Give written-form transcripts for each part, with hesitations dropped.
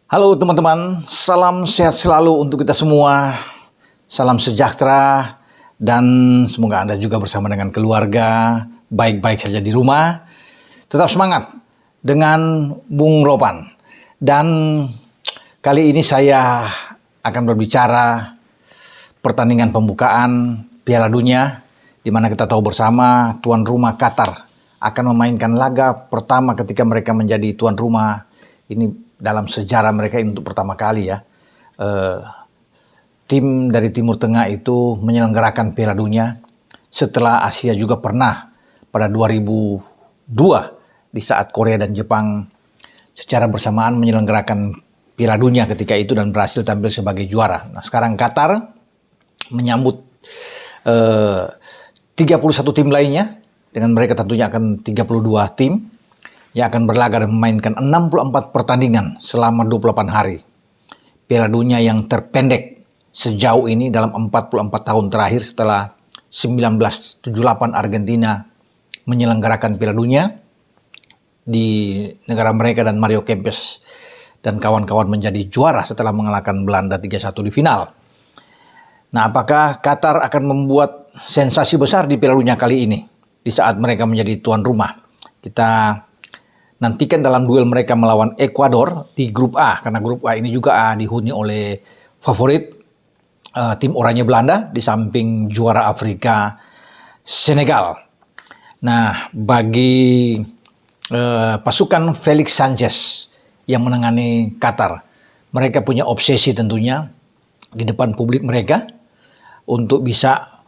Halo teman-teman, salam sehat selalu untuk kita semua. Salam sejahtera dan semoga Anda juga bersama dengan keluarga baik-baik saja di rumah. Tetap semangat dengan Bung Ropan. Dan kali ini saya akan berbicara pertandingan pembukaan Piala Dunia, di mana kita tahu bersama tuan rumah Qatar akan memainkan laga pertama ketika mereka menjadi tuan rumah. Ini dalam sejarah mereka ini untuk pertama kali ya. Tim dari Timur Tengah itu menyelenggarakan Piala Dunia setelah Asia juga pernah pada 2002 di saat Korea dan Jepang secara bersamaan menyelenggarakan Piala Dunia ketika itu dan berhasil tampil sebagai juara. Nah, sekarang Qatar menyambut 31 tim lainnya, dengan mereka tentunya akan 32 tim yang akan berlaga dan memainkan 64 pertandingan selama 28 hari. Piala Dunia yang terpendek sejauh ini dalam 44 tahun terakhir setelah 1978 Argentina menyelenggarakan Piala Dunia di negara mereka dan Mario Kempes dan kawan-kawan menjadi juara setelah mengalahkan Belanda 3-1 di final. Nah, apakah Qatar akan membuat sensasi besar di Piala Dunia kali ini di saat mereka menjadi tuan rumah? Kita nantikan dalam duel mereka melawan Ekuador di grup A, karena grup A ini juga dihuni oleh favorit tim oranye Belanda di samping juara Afrika Senegal. Nah, bagi pasukan Felix Sanchez yang menangani Qatar, mereka punya obsesi tentunya di depan publik mereka untuk bisa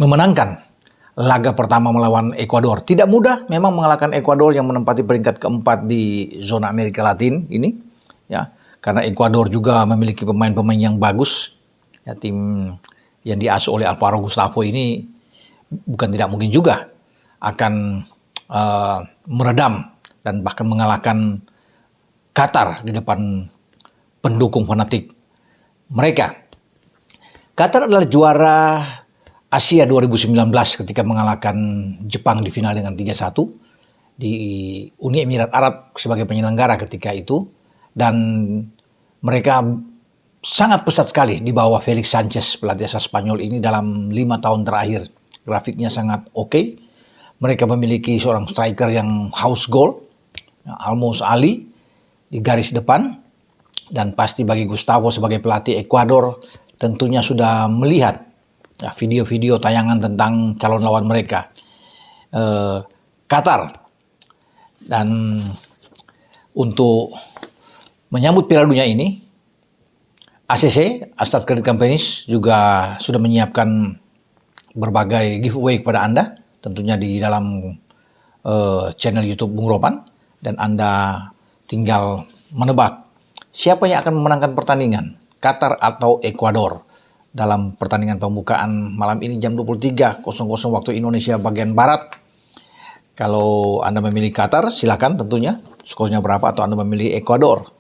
memenangkan laga pertama melawan Ekuador. Tidak mudah memang mengalahkan Ekuador yang menempati peringkat keempat di zona Amerika Latin ini, ya, karena Ekuador juga memiliki pemain-pemain yang bagus. Ya, tim yang diasuh oleh Alvaro Gustavo ini bukan tidak mungkin juga akan meredam dan bahkan mengalahkan Qatar di depan pendukung fanatik mereka. Qatar adalah juara Asia 2019 ketika mengalahkan Jepang di final dengan 3-1 di Uni Emirat Arab sebagai penyelenggara ketika itu, dan mereka sangat pesat sekali di bawah Felix Sanchez, pelatih asal Spanyol ini dalam 5 tahun terakhir. Grafiknya sangat oke. Mereka memiliki seorang striker yang haus gol, Almos Ali di garis depan, dan pasti bagi Gustavo sebagai pelatih Ekuador tentunya sudah melihat video-video tayangan tentang calon lawan mereka, Qatar. Dan untuk menyambut Piala Dunia ini, ACC, Astat Credit Companies, juga sudah menyiapkan berbagai giveaway kepada Anda, tentunya di dalam channel YouTube Bung Ropan, dan Anda tinggal menebak siapa yang akan memenangkan pertandingan, Qatar atau Ekuador, dalam pertandingan pembukaan malam ini jam 23.00 waktu Indonesia bagian Barat. Kalau Anda memilih Qatar, silakan tentunya skornya berapa, atau Anda memilih Ekuador,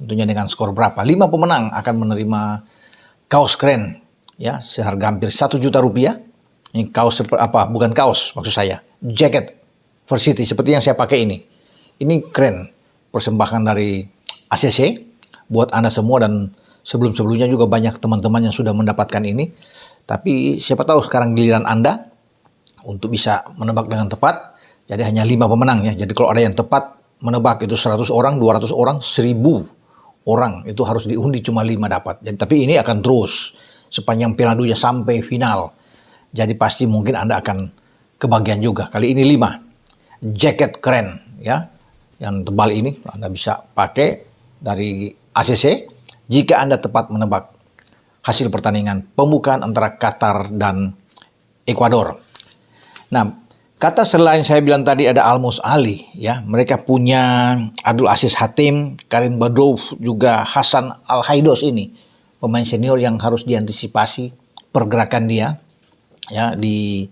tentunya dengan skor berapa. 5 pemenang akan menerima kaos keren, ya, seharga hampir 1 juta rupiah. Ini kaos bukan kaos, maksud saya jaket Varsity seperti yang saya pakai ini. Ini keren, persembahan dari ACC buat Anda semua, dan sebelum-sebelumnya juga banyak teman-teman yang sudah mendapatkan ini. Tapi siapa tahu sekarang giliran Anda untuk bisa menebak dengan tepat. Jadi hanya 5 pemenang ya. Jadi kalau ada yang tepat menebak itu 100 orang, 200 orang, 1000 orang, itu harus diundi, cuma 5 dapat. Jadi, tapi ini akan terus sepanjang Piala Dunia sampai final. Jadi pasti mungkin Anda akan kebagian juga. Kali ini 5 jaket keren ya, yang tebal ini Anda bisa pakai dari ACC jika Anda tepat menebak hasil pertandingan pembukaan antara Qatar dan Ekuador. Nah, Qatar selain saya bilang tadi ada Almos Ali, ya, mereka punya Abdul Aziz Hatim, Karim Badrou, juga Hasan Al-Haidos ini, pemain senior yang harus diantisipasi pergerakan dia, ya, di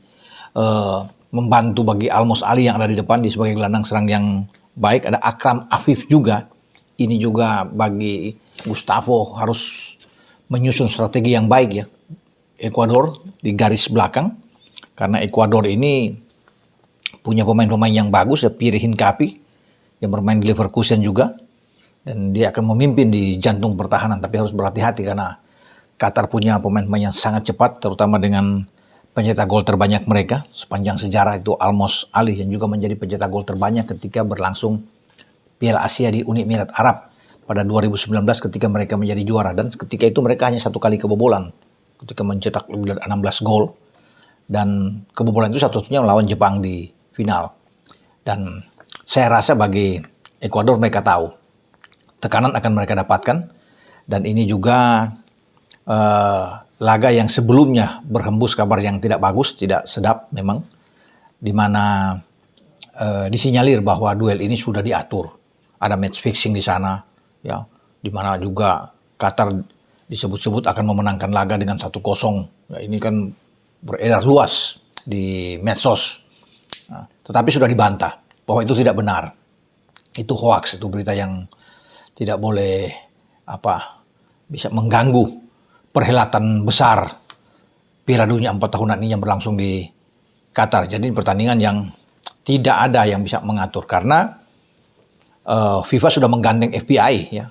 membantu bagi Almos Ali yang ada di depan sebagai gelandang serang yang baik. Ada Akram Afif juga. Ini juga bagi Gustavo harus menyusun strategi yang baik ya. Ekuador di garis belakang, karena Ekuador ini punya pemain-pemain yang bagus, ya, Pierre Hincapié yang bermain di Leverkusen juga, dan dia akan memimpin di jantung pertahanan, tapi harus berhati-hati karena Qatar punya pemain-pemain yang sangat cepat, terutama dengan pencetak gol terbanyak mereka sepanjang sejarah itu Almos Ali yang juga menjadi pencetak gol terbanyak ketika berlangsung Piala Asia di Uni Emirat Arab pada 2019 ketika mereka menjadi juara, dan ketika itu mereka hanya 1 kali kebobolan ketika mencetak lebih dari 16 gol, dan kebobolan itu satu-satunya melawan Jepang di final. Dan saya rasa bagi Ekuador, mereka tahu tekanan akan mereka dapatkan, dan ini juga laga yang sebelumnya berhembus kabar yang tidak bagus, tidak sedap memang, di mana disinyalir bahwa duel ini sudah diatur, ada match fixing di sana, ya, di mana juga Qatar disebut-sebut akan memenangkan laga dengan 1-0. Ya, ini kan beredar luas di medsos, nah, tetapi sudah dibantah bahwa itu tidak benar, itu hoax, itu berita yang tidak boleh bisa mengganggu perhelatan besar Piala Dunia 4 tahunan ini yang berlangsung di Qatar. Jadi pertandingan yang tidak ada yang bisa mengatur karena FIFA sudah menggandeng FBI, ya,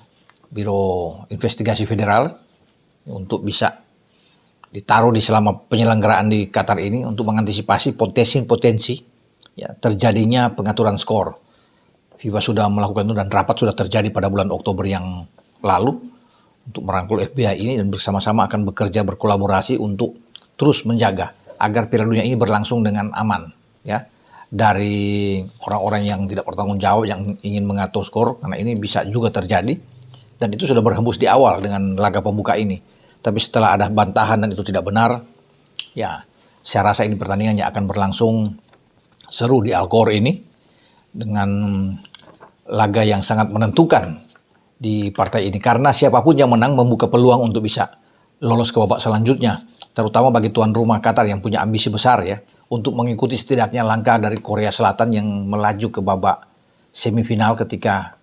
Biro Investigasi Federal, untuk bisa ditaruh di selama penyelenggaraan di Qatar ini untuk mengantisipasi potensi ya, terjadinya pengaturan skor. FIFA sudah melakukan itu dan rapat sudah terjadi pada bulan Oktober yang lalu untuk merangkul FBI ini, dan bersama-sama akan bekerja berkolaborasi untuk terus menjaga agar Piala Dunia ini berlangsung dengan aman, ya, dari orang-orang yang tidak bertanggung jawab yang ingin mengatur skor, karena ini bisa juga terjadi, dan itu sudah berhembus di awal dengan laga pembuka ini. Tapi setelah ada bantahan dan itu tidak benar, ya, saya rasa ini pertandingannya akan berlangsung seru di Al-Khor ini dengan laga yang sangat menentukan di partai ini, karena siapapun yang menang membuka peluang untuk bisa lolos ke babak selanjutnya, terutama bagi tuan rumah Qatar yang punya ambisi besar, ya, untuk mengikuti setidaknya langkah dari Korea Selatan yang melaju ke babak semifinal ketika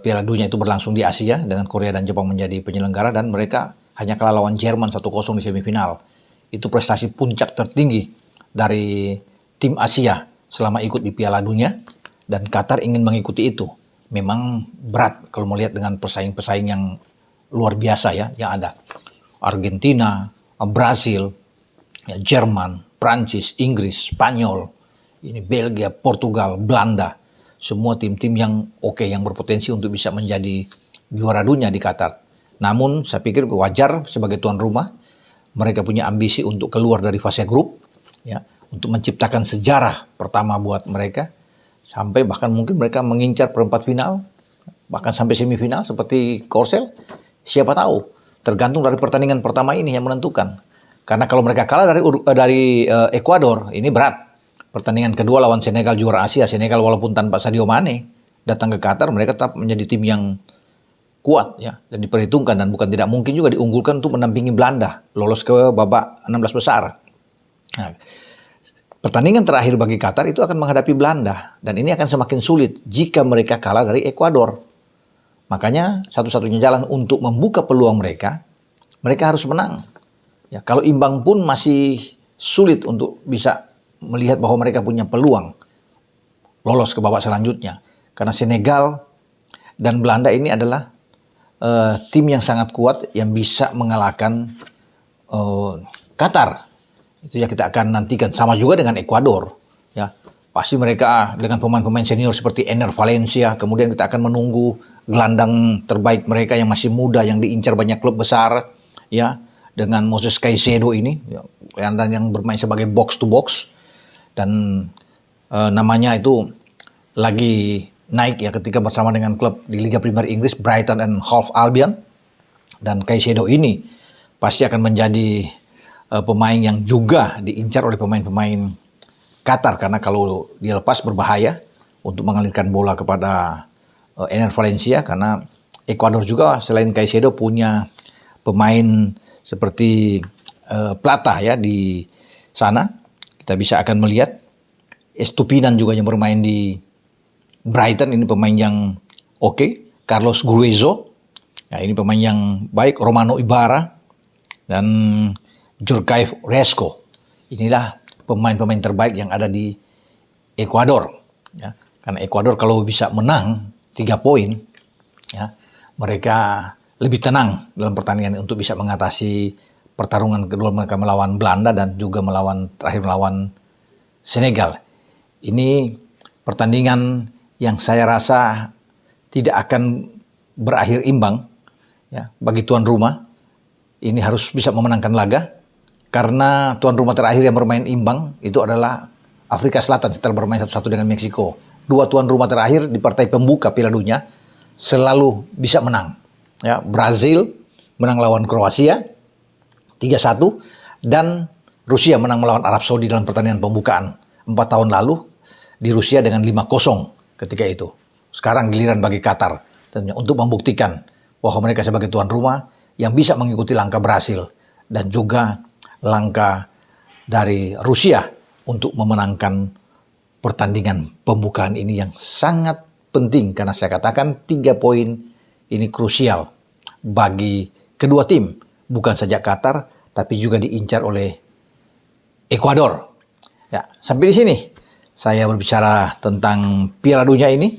Piala Dunia itu berlangsung di Asia dengan Korea dan Jepang menjadi penyelenggara, dan mereka hanya kalah lawan Jerman 1-0 di semifinal. Itu prestasi puncak tertinggi dari tim Asia selama ikut di Piala Dunia, dan Qatar ingin mengikuti itu. Memang berat kalau melihat dengan pesaing-pesaing yang luar biasa, ya, yang ada. Argentina, Brasil, ya, Jerman, Prancis, Inggris, Spanyol, ini Belgia, Portugal, Belanda. Semua tim-tim yang oke, yang berpotensi untuk bisa menjadi juara dunia di Qatar. Namun saya pikir wajar sebagai tuan rumah, mereka punya ambisi untuk keluar dari fase grup, ya, untuk menciptakan sejarah pertama buat mereka, sampai bahkan mungkin mereka mengincar perempat final, bahkan sampai semifinal seperti Korsel. Siapa tahu, tergantung dari pertandingan pertama ini yang menentukan. Karena kalau mereka kalah dari Ekuador, ini berat. Pertandingan kedua lawan Senegal, juara Asia. Senegal walaupun tanpa Sadio Mane datang ke Qatar, mereka tetap menjadi tim yang kuat, ya, dan diperhitungkan, dan bukan tidak mungkin juga diunggulkan untuk mendampingi Belanda lolos ke babak 16 besar. Nah, pertandingan terakhir bagi Qatar itu akan menghadapi Belanda, dan ini akan semakin sulit jika mereka kalah dari Ekuador. Makanya satu-satunya jalan untuk membuka peluang mereka harus menang. Ya, kalau imbang pun masih sulit untuk bisa melihat bahwa mereka punya peluang lolos ke babak selanjutnya. Karena Senegal dan Belanda ini adalah tim yang sangat kuat yang bisa mengalahkan Qatar. Itu ya kita akan nantikan. Sama juga dengan Ekuador, ya, pasti mereka dengan pemain-pemain senior seperti Ener Valencia. Kemudian kita akan menunggu gelandang terbaik mereka yang masih muda, yang diincar banyak klub besar, ya, dengan Moses Caicedo ini, ya, yang bermain sebagai box to box, dan namanya itu lagi naik, ya, ketika bersama dengan klub di Liga Premier Inggris, Brighton and Hove Albion. Dan Caicedo ini pasti akan menjadi pemain yang juga diincar oleh pemain-pemain Qatar, karena kalau dia lepas berbahaya untuk mengalirkan bola kepada Ener Valencia, karena Ekuador juga selain Caicedo punya pemain seperti Plata, ya, di sana. Kita bisa akan melihat Estupinan juga yang bermain di Brighton, ini pemain yang oke. Carlos Gruezo, ya, ini pemain yang baik. Romano Ibarra dan Jurkaev Resko. Inilah pemain-pemain terbaik yang ada di Ekuador, ya. Karena Ekuador kalau bisa menang 3 poin, Ya, mereka lebih tenang dalam pertandingan untuk bisa mengatasi pertarungan kedua mereka melawan Belanda dan juga terakhir melawan Senegal. Ini pertandingan yang saya rasa tidak akan berakhir imbang ya, bagi tuan rumah. Ini harus bisa memenangkan laga karena tuan rumah terakhir yang bermain imbang itu adalah Afrika Selatan setelah bermain 1-1 dengan Meksiko. Dua tuan rumah terakhir di partai pembuka Piala Dunia selalu bisa menang. Ya, Brazil menang lawan Kroasia 3-1 dan Rusia menang melawan Arab Saudi dalam pertandingan pembukaan 4 tahun lalu di Rusia dengan 5-0 ketika itu. Sekarang giliran bagi Qatar tentunya untuk membuktikan bahwa mereka sebagai tuan rumah yang bisa mengikuti langkah Brasil dan juga langkah dari Rusia untuk memenangkan pertandingan pembukaan ini yang sangat penting karena saya katakan 3 poin ini krusial bagi kedua tim, bukan saja Qatar tapi juga diincar oleh Ekuador. Ya, sampai di sini saya berbicara tentang Piala Dunia ini.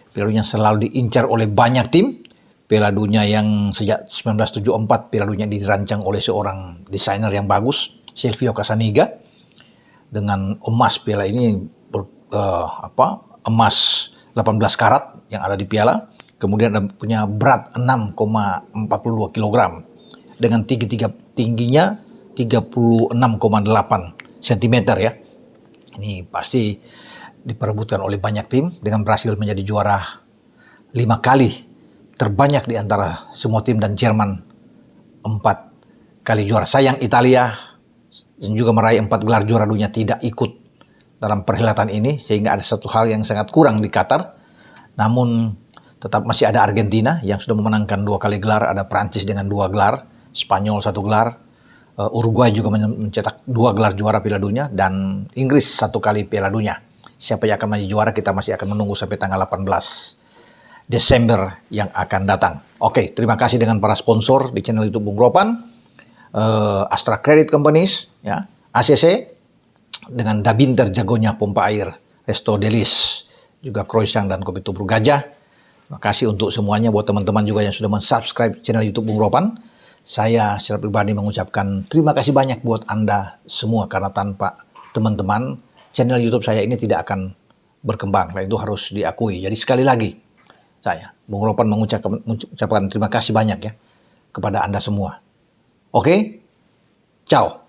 Piala Dunia selalu diincar oleh banyak tim. Piala Dunia yang sejak 1974 Piala Dunia dirancang oleh seorang desainer yang bagus, Silvio Casaniga, dengan emas piala ini emas 18 karat yang ada di piala, kemudian punya berat 6,42 kg dengan tingginya 36,8 cm ya. Ini pasti diperebutkan oleh banyak tim dengan berhasil menjadi juara 5 kali, terbanyak di antara semua tim, dan Jerman 4 kali juara. Sayang Italia juga meraih 4 gelar juara dunia tidak ikut dalam perhelatan ini, sehingga ada satu hal yang sangat kurang di Qatar. Namun tetap masih ada Argentina yang sudah memenangkan 2 kali gelar, ada Prancis dengan 2 gelar, Spanyol 1 gelar, Uruguay juga mencetak 2 gelar juara Piala Dunia, dan Inggris 1 kali Piala Dunia. Siapa yang akan menjadi juara kita masih akan menunggu sampai tanggal 18 Desember yang akan datang. Oke, terima kasih dengan para sponsor di channel YouTube Bung Ropan, Astra Credit Companies, ya, ACC, dengan Dabinter jagonya pompa air, Resto Delis, juga Croissant dan Kopi Tubruk Gajah. Terima kasih untuk semuanya, buat teman-teman juga yang sudah men-subscribe channel YouTube Bung Ropan. Saya secara pribadi mengucapkan terima kasih banyak buat Anda semua, karena tanpa teman-teman channel YouTube saya ini tidak akan berkembang. Nah, itu harus diakui. Jadi sekali lagi saya, Bung Ropan, mengucapkan terima kasih banyak ya kepada Anda semua. Oke, ciao.